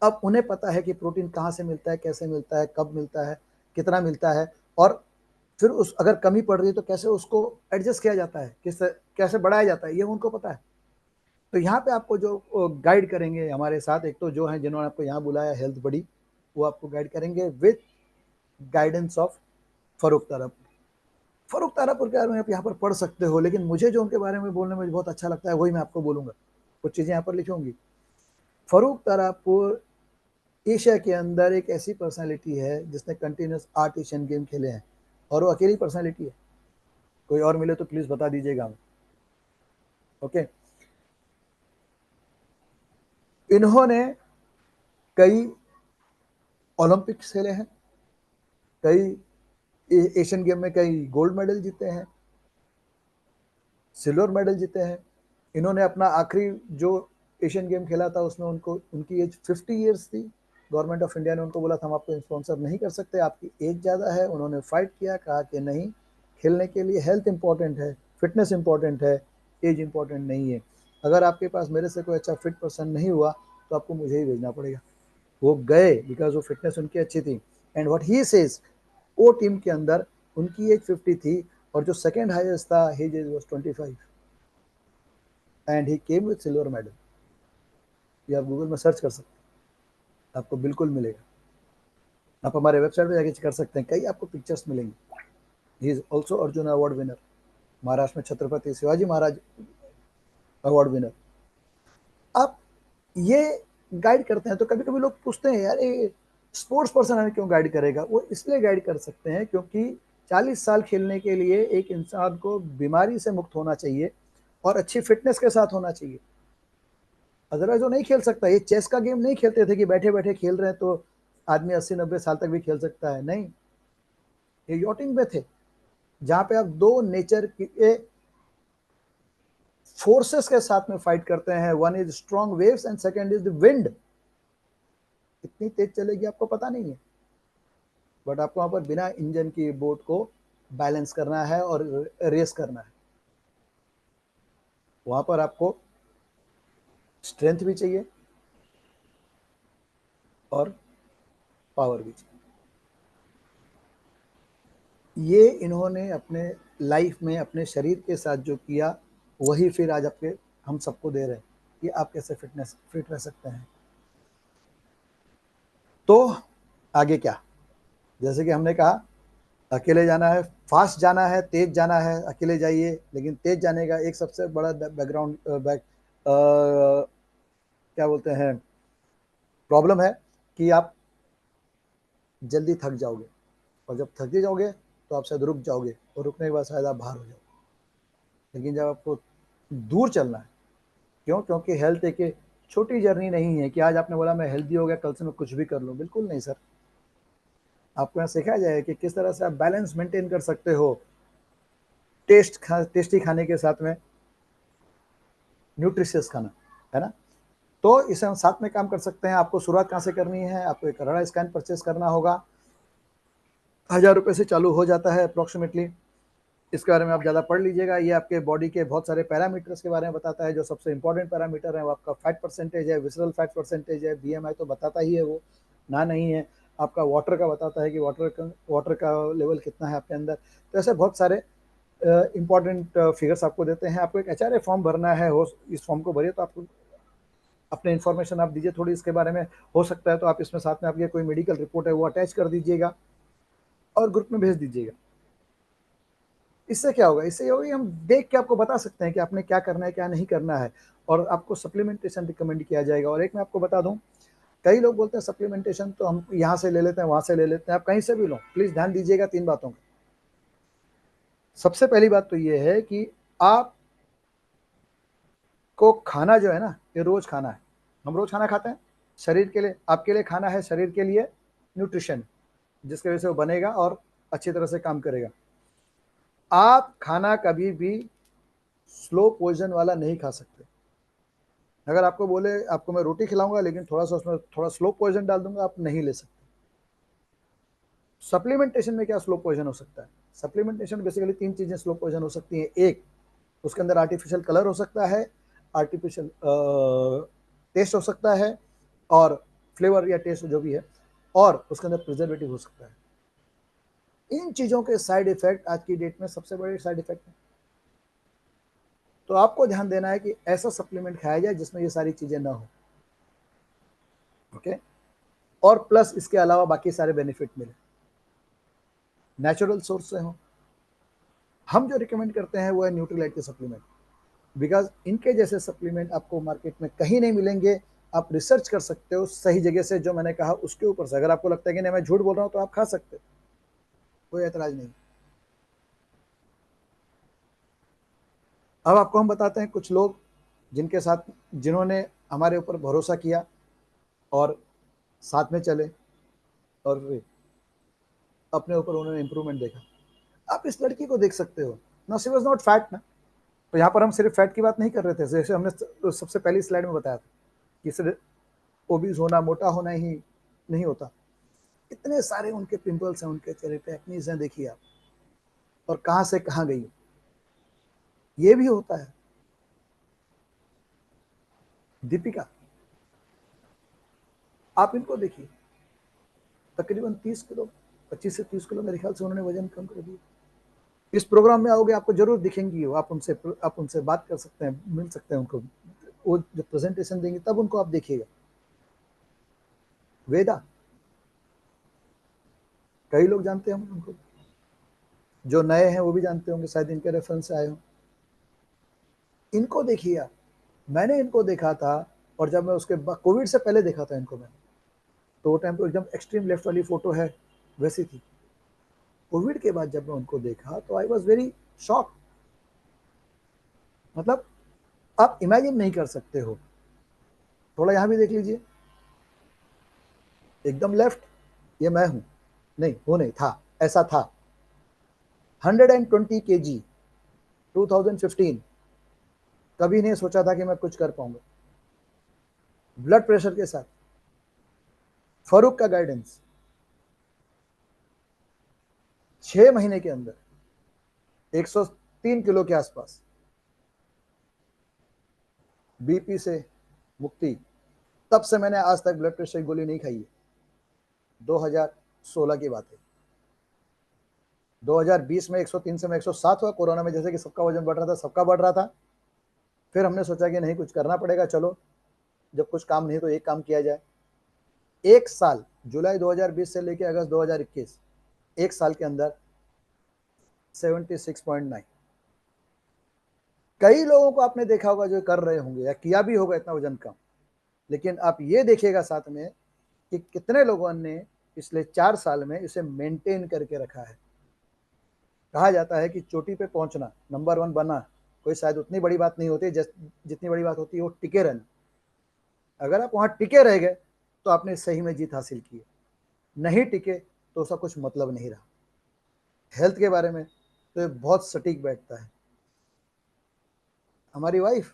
अब उन्हें पता है कि प्रोटीन कहाँ से मिलता है, कैसे मिलता है, कब मिलता है, कितना मिलता है, और फिर उस अगर कमी पड़ रही है तो कैसे उसको एडजस्ट किया जाता है, किस कैसे बढ़ाया जाता है, ये उनको पता है। तो यहाँ पे आपको जो गाइड करेंगे हमारे साथ, एक तो जो है जिन्होंने आपको यहाँ बुलाया हेल्थ बड़ी, वो आपको गाइड करेंगे with guidance of Farooq Tarapur. Farooq Tarapur के बारे में आप यहाँ पर पढ़ सकते हो, लेकिन मुझे जो उनके बारे में बोलने में बहुत अच्छा लगता है वही मैं आपको बोलूँगा। कुछ चीज़ें यहाँ पर लिखी होंगी। फरूक तारापुर एशिया के अंदर एक ऐसी पर्सनालिटी है जिसने कंटिन्यूस 8 एशियन गेम खेले हैं, और वो अकेली पर्सनालिटी है। कोई और मिले तो प्लीज़ बता दीजिएगा हमें। ओके, इन्होंने कई ओलंपिक्स खेले हैं, कई एशियन गेम में कई गोल्ड मेडल जीते हैं, सिल्वर मेडल जीते हैं। इन्होंने अपना आखिरी जो एशियन गेम खेला था उसमें उनको उनकी एज 50 ईयर्स थी। गवर्नमेंट ऑफ इंडिया ने उनको बोला था हम आपको स्पॉन्सर नहीं कर सकते, आपकी एज ज़्यादा है। उन्होंने फाइट किया, कहा कि नहीं, खेलने के लिए हेल्थ इंपॉर्टेंट है, फिटनेस इंपॉर्टेंट है, एज इंपॉर्टेंट नहीं है। अगर आपके पास मेरे से कोई अच्छा फिट पर्सन नहीं हुआ तो आपको मुझे ही भेजना पड़ेगा। वो गए बिकॉज वो फिटनेस उनकी अच्छी थी। एंड व्हाट ही सेज, वो टीम के अंदर उनकी एज 50 थी और जो सेकेंड हाईएस्ट था his age was 25 and he came with silver medal. ये आप गूगल में सर्च कर सकते हैं, आपको बिल्कुल मिलेगा। आप हमारे वेबसाइट पे जाके चेक कर सकते हैं, कई आपको पिक्चर्स मिलेंगी। He is also Arjun award winner, Maharashtra में छत्रपति शिवाजी महाराज अवार्ड विनर। आप ये गाइड करते हैं तो कभी कभी लोग पूछते हैं यार ये स्पोर्ट्स पर्सन हमें क्यों गाइड करेगा? वो इसलिए गाइड कर सकते हैं क्योंकि 40 साल खेलने के लिए एक इंसान को बीमारी से मुक्त होना चाहिए और अच्छी फिटनेस के साथ होना चाहिए, अदरवाइज वो नहीं खेल सकता। ये चेस का गेम नहीं खेलते थे कि बैठे बैठे खेल रहे हैं तो आदमी 80-90 साल तक भी खेल सकता है, नहीं। ये यॉटिंग में थे जहां पे आप दो नेचर के फोर्सेस के साथ में फाइट करते हैं। One is strong waves and second is the wind. कितनी तेज चलेगी आपको पता नहीं है, बट आपको वहां पर बिना इंजन की बोट को बैलेंस करना है और रेस करना है। वहां पर आपको स्ट्रेंथ भी चाहिए और पावर भी चाहिए। ये इन्होंने अपने लाइफ में अपने शरीर के साथ जो किया वही फिर आज आपके हम सबको दे रहे हैं कि आप कैसे फिट रह सकते हैं। तो आगे क्या, जैसे कि हमने कहा अकेले जाना है, फास्ट जाना है, तेज जाना है, अकेले जाइए। लेकिन तेज जाने का एक सबसे बड़ा बैकग्राउंड क्या बोलते हैं प्रॉब्लम है कि आप जल्दी थक जाओगे, और जब थक जाओगे तो आप शायद रुक जाओगे, और रुकने के बाद शायद आप बाहर हो जाओगे। लेकिन जब आपको दूर चलना है, क्यों? क्योंकि हेल्थ एक छोटी जर्नी नहीं है कि आज आपने बोला मैं हेल्दी हो गया कल से मैं कुछ भी कर लूँ, बिल्कुल नहीं सर। आपको यहाँ सिखाया जाए कि किस तरह से आप बैलेंस मेंटेन कर सकते हो, टेस्टी खाने के साथ में न्यूट्रिशियस खाना, है ना। तो इसे हम साथ में काम कर सकते हैं। आपको शुरुआत कहाँ से करनी है? आपको एक रड़ा स्कैन परचेस करना होगा, 1000 रुपये से चालू हो जाता है अप्रोक्सीमेटली। इसके बारे में आप ज़्यादा पढ़ लीजिएगा। ये आपके बॉडी के बहुत सारे पैरामीटर्स के बारे में बताता है। जो सबसे इंपॉर्टेंट पैरामीटर है वो आपका फैट परसेंटेज है, विसरल फैट परसेंटेज है, बीएमआई तो बताता ही है वो, ना नहीं है। आपका वाटर का बताता है कि वाटर का लेवल कितना है आपके अंदर। तो ऐसे बहुत सारे इंपॉर्टेंट फिगर्स आपको देते हैं। आपको एक एचआरए फॉर्म भरना है, हो इस फॉर्म को भरिए, तो आपको अपने इन्फॉर्मेशन आप दीजिए थोड़ी इसके बारे में। हो सकता है तो आप इसमें साथ में आपकी कोई मेडिकल रिपोर्ट है वो अटैच कर दीजिएगा और ग्रुप में भेज दीजिएगा। इससे क्या होगा, इससे ये होगा कि हम देख के आपको बता सकते हैं कि आपने क्या करना है क्या नहीं करना है, और आपको सप्लीमेंटेशन रिकमेंड किया जाएगा। और एक मैं आपको बता दूं, कई लोग बोलते हैं सप्लीमेंटेशन तो हम यहाँ से ले लेते हैं, वहां से ले लेते हैं। आप कहीं से भी लो, प्लीज ध्यान दीजिएगा 3 बातों का। सबसे पहली बात तो ये है कि आप को खाना जो है ना, ये रोज खाना है। हम रोज खाना खाते हैं शरीर के लिए, आपके लिए खाना है शरीर के लिए न्यूट्रिशन, जिसकी वजह से वो बनेगा और अच्छी तरह से काम करेगा। आप खाना कभी भी स्लो पॉइजन वाला नहीं खा सकते। अगर आपको बोले आपको मैं रोटी खिलाऊंगा लेकिन थोड़ा सा उसमें थोड़ा स्लो पॉइजन डाल दूंगा, आप नहीं ले सकते। सप्लीमेंटेशन में क्या स्लो पॉइजन हो सकता है? सप्लीमेंटेशन बेसिकली 3 चीजें स्लो पॉइजन हो सकती हैं। एक, उसके अंदर आर्टिफिशियल कलर हो सकता है, आर्टिफिशियल टेस्ट हो सकता है, और फ्लेवर या टेस्ट जो भी है, और उसके अंदर प्रिजर्वेटिव हो सकता है। इन चीजों के साइड इफेक्ट आज की डेट में सबसे बड़े साइड इफेक्ट है। तो आपको ध्यान देना है कि ऐसा सप्लीमेंट खाया जाए जिसमें ये सारी चीजें ना हो, ओके, और प्लस इसके अलावा बाकी सारे बेनिफिट मिले, नेचुरल सोर्स से हो। हम जो रिकमेंड करते हैं वो है न्यूट्रीलाइट के सप्लीमेंट, बिकॉज इनके जैसे सप्लीमेंट आपको मार्केट में कहीं नहीं मिलेंगे। आप रिसर्च कर सकते हो सही जगह से, जो मैंने कहा उसके ऊपर से। अगर आपको लगता है कि नहीं मैं झूठ बोल रहा हूं, तो आप खा सकते हो, कोई ऐतराज नहीं। अब आपको हम बताते हैं कुछ लोग जिनके साथ, जिन्होंने हमारे ऊपर भरोसा किया और साथ में चले, और अपने ऊपर उन्होंने इंप्रूवमेंट देखा। आप इस लड़की को देख सकते हो ना, शी वॉज नॉट फैट ना। तो यहाँ पर हम सिर्फ फैट की बात नहीं कर रहे थे, जैसे हमने सबसे पहली स्लाइड में बताया था कि सिर्फ ओबीज होना, मोटा होना ही नहीं होता। इतने सारे उनके पिंपल्स हैं उनके चेहरे पे, एक्नीज हैं, देखिए आप, और कहां से कहां गई, ये भी होता है। दीपिका, आप इनको देखिए, तकरीबन 30 किलो, 25 से 30 किलो मेरे ख्याल से उन्होंने वजन कम कर दिया। इस प्रोग्राम में आओगे आपको जरूर दिखेंगी वो, आप उनसे बात कर सकते हैं, मिल सकते हैं उनको। वो जब प्रेजेंटेशन देंगे तब उनको आप देखिएगा। वेदा, कई लोग जानते हैं उनको, जो नए हैं वो भी जानते होंगे, शायद इनके रेफरेंस से आए हो। इनको देखिए आप, मैंने इनको देखा था, और जब मैं उसके कोविड से पहले देखा था इनको मैंने, तो वो टाइम पे एकदम एक्सट्रीम लेफ्ट वाली फोटो है वैसी थी। कोविड के बाद जब मैं उनको देखा तो आई वॉज वेरी शॉक। मतलब आप इमेजिन नहीं कर सकते हो। थोड़ा यहाँ भी देख लीजिए, एकदम लेफ्ट, ये मैं हूं, नहीं वो नहीं था, ऐसा था। 120 kg, 2015, कभी नहीं सोचा था कि मैं कुछ कर पाऊंगा। ब्लड प्रेशर के साथ, फारूक का गाइडेंस, 6 महीने के अंदर 103 किलो के आसपास, बीपी से मुक्ति। तब से मैंने आज तक ब्लड प्रेशर की गोली नहीं खाई है। 2016 की बात है। 2020 में 103 से मैं 107 हुआ, कोरोना में जैसे कि सबका वजन बढ़ रहा था, सबका बढ़ रहा था। फिर हमने सोचा कि नहीं, कुछ करना पड़ेगा, चलो जब कुछ काम नहीं तो एक काम किया जाए। 1 साल, जुलाई 2020 से लेकर अगस्त 2021, 1 साल के अंदर 76.9। कई लोगों को आपने देखा होगा जो कर रहे होंगे या किया भी होगा इतना वजन कम, लेकिन आप ये देखिएगा साथ में कि कितने लोगों ने पिछले 4 साल में इसे मेंटेन करके रखा है। कहा जाता है कि चोटी पे पहुंचना, नंबर 1 बना, कोई शायद उतनी बड़ी बात नहीं होती जितनी बड़ी बात होती है वो टिके रहना। अगर आप वहां टिके रह गए तो आपने सही में जीत हासिल की है, नहीं टिके तो उसका कुछ मतलब नहीं रहा। हेल्थ के बारे में तो ये बहुत सटीक बैठता है। हमारी वाइफ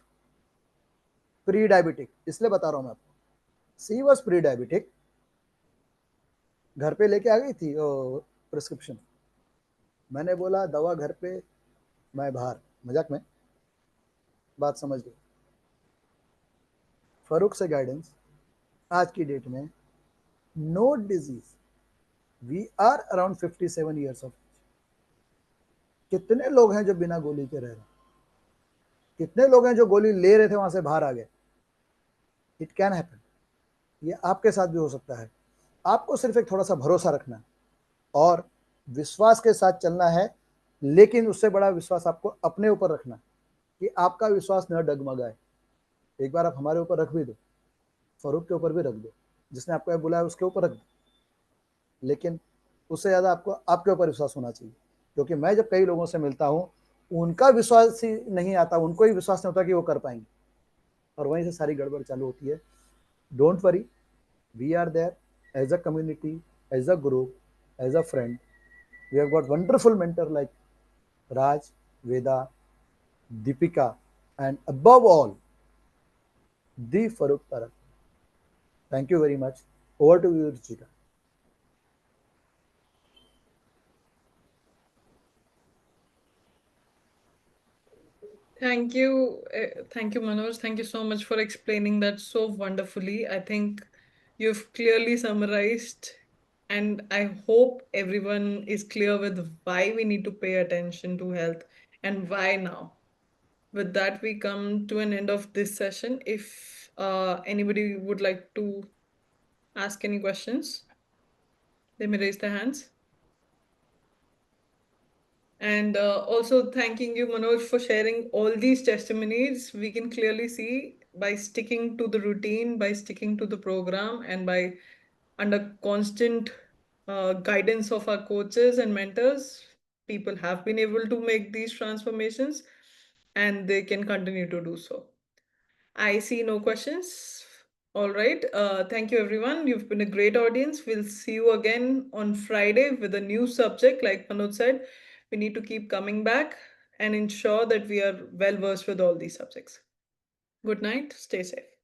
प्री डायबिटिक, इसलिए बता रहा हूं मैं आपको, सी वॉज प्री डायबिटिक, घर पे लेके आ गई थी प्रिस्क्रिप्शन। मैंने बोला दवा घर पे मैं बाहर, मजाक में, बात समझ लो। फारूक से गाइडेंस आज की डेट में, no disease, we are around 57 years of. कितने लोग हैं जो बिना गोली के रह रहे हैं? कितने लोग हैं जो गोली ले रहे थे वहां से बाहर आ गए? It can happen. ये आपके साथ भी हो सकता है। आपको सिर्फ एक थोड़ा सा भरोसा रखना है और विश्वास के साथ चलना है, लेकिन उससे बड़ा विश्वास आपको अपने ऊपर रखना है कि आपका विश्वास न डगमगाए। एक बार आप हमारे ऊपर रख भी दो, फारूक के ऊपर भी रख दो, जिसने आपको बुलाया उसके ऊपर रख दो, लेकिन उससे ज़्यादा आपको आपके ऊपर विश्वास होना चाहिए। क्योंकि मैं जब कई लोगों से मिलता हूँ, उनका विश्वास ही नहीं आता, उनको ही विश्वास नहीं होता कि वो कर पाएंगे, और वहीं से सारी गड़बड़ चालू होती है। Don't worry, we are there as a community, as a group, as a friend. We have got wonderful mentor like Raj, Veda, Deepika, and above all, the Farooq Tarak. Thank you very much. Over to you, Ruchika. Thank you, Manoj. Thank you so much for explaining that so wonderfully. I think you've clearly summarized, and I hope everyone is clear with why we need to pay attention to health and why now. With that, we come to an end of this session. If anybody would like to ask any questions, they may raise their hands. And also thanking you, Manoj, for sharing all these testimonies. We can clearly see by sticking to the routine, by sticking to the program, and by under constant guidance of our coaches and mentors, people have been able to make these transformations and they can continue to do so. I see no questions. All right. Thank you, everyone. You've been a great audience. We'll see you again on Friday with a new subject. Like Manoj said, we need to keep coming back and ensure that we are well versed with all these subjects. Good night. Stay safe.